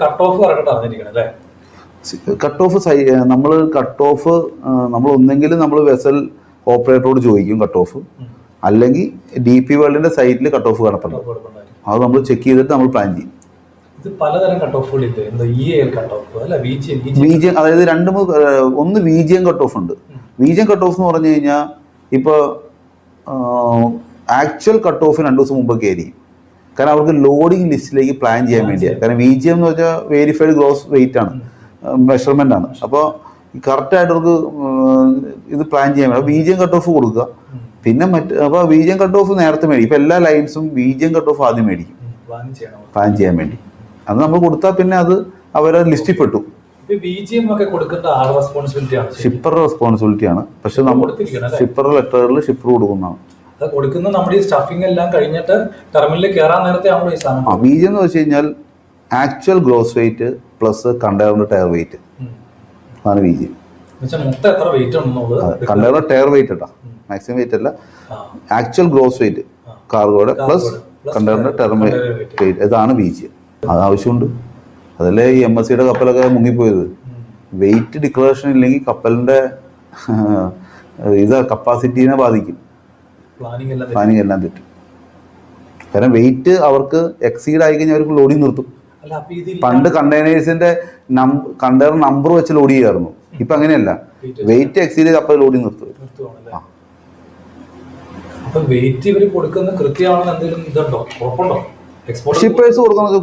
Cut off correct അറിഞ്ഞിരിക്കണം അല്ലേ? Cut off നമ്മൾ ഒന്നെങ്കിൽ നമ്മൾ വെസൽ ഓപ്പറേറ്ററോട് ചോദിക്കും കട്ട് ഓഫ്, അല്ലെങ്കിൽ DP വേൾഡിന്റെ സൈറ്റിൽ കട്ട് ഓഫ് കിടപ്പുണ്ട്. അത് നമ്മൾ ചെക്ക് ചെയ്തിട്ട് നമ്മൾ പ്ലാൻ ചെയ്യും. ഇത് പലതരം കട്ട് ഓഫുകളില്ലേ? അതായത് ഒന്ന് VGM കട്ട് ഓഫ് ഉണ്ട്. VGM കട്ട് ഓഫ് എന്ന് പറഞ്ഞു കഴിഞ്ഞാൽ ഇപ്പോൾ ആക്ച്വൽ കട്ട് ഓഫ് 2 ദിവസം മുമ്പൊക്കെ ആയിരിക്കും. കാരണം അവർക്ക് ലോഡിംഗ് ലിസ്റ്റിലേക്ക് പ്ലാൻ ചെയ്യാൻ വേണ്ടിയാണ്. കാരണം VGM എന്ന് വെച്ചാൽ വെരിഫൈഡ് ഗ്രോസ് വെയിറ്റ് ആണ്, മെഷർമെന്റ് ആണ്. അപ്പോൾ കറക്റ്റായിട്ട് അവർക്ക് ഇത് പ്ലാൻ ചെയ്യാൻ വേണ്ടി VGM കട്ട് ഓഫ് കൊടുക്കുക. പിന്നെ അപ്പോൾ VGM കട്ട് ഓഫ് നേരത്തെ മേടിക്കും. ഇപ്പം എല്ലാ ലൈൻസും VGM കട്ട് ഓഫ് ആദ്യം മേടിക്കും പ്ലാൻ ചെയ്യാൻ വേണ്ടി. അത് നമ്മൾ കൊടുത്താൽ പിന്നെ അത് അവരെ ലിസ്റ്റിൽ പെട്ടു. ഷിപ്പറുടെ റെസ്പോൺസിബിലിറ്റി ആണ്. പക്ഷെ നമ്മൾ ഷിപ്പറുടെ ലെറ്ററിൽ ഷിപ്പർ കൊടുക്കുന്നതാണ്. VGM എന്ന് വെച്ച് കഴിഞ്ഞാൽ ആക്ച്വൽ ഗ്രോസ് വെയിറ്റ് പ്ലസ് കണ്ടെയ്നറിന്റെ ടയർ വെയിറ്റ് ആണ് VGM. കണ്ടെയ്നർ ടയർ വെയിറ്റ് കേട്ടോ, മാക്സിമം വെയിറ്റ് അല്ല, ആക്ച്വൽ ഗ്രോസ് വെയിറ്റ് കാർഗോയുടെ പ്ലസ് കണ്ടെയ്നറിന്റെ ടയർ വെയിറ്റ്, ഇതാണ് VGM. അത് ആവശ്യമുണ്ട്. അതല്ലേ ഈ MSCയുടെ കപ്പലൊക്കെ മുങ്ങിപ്പോയത്. വെയിറ്റ് ഡിക്ലറേഷൻ ഇല്ലെങ്കിൽ കപ്പലിന്റെ കപ്പാസിറ്റീനെ ബാധിക്കും, പ്ലാനിങ് എല്ലാം തെറ്റും. കാരണം വെയിറ്റ് അവർക്ക് എക്സീഡ് ആയി കഴിഞ്ഞാൽ അവർക്ക് ലോഡിങ് നിർത്തും. പണ്ട് കണ്ടെയ്നേഴ്സിന്റെ കണ്ടെയ്നർ നമ്പർ വെച്ച് ലോഡ് ചെയ്യായിരുന്നു. ഇപ്പൊ അങ്ങനെയല്ല, വെയിറ്റ് എക്സീഡ് ചെയ്ത് അപ്പോൾ ലോഡിങ് നിർത്തും. ഷിപ്പേഴ്സ് കൊടുക്കുന്നത്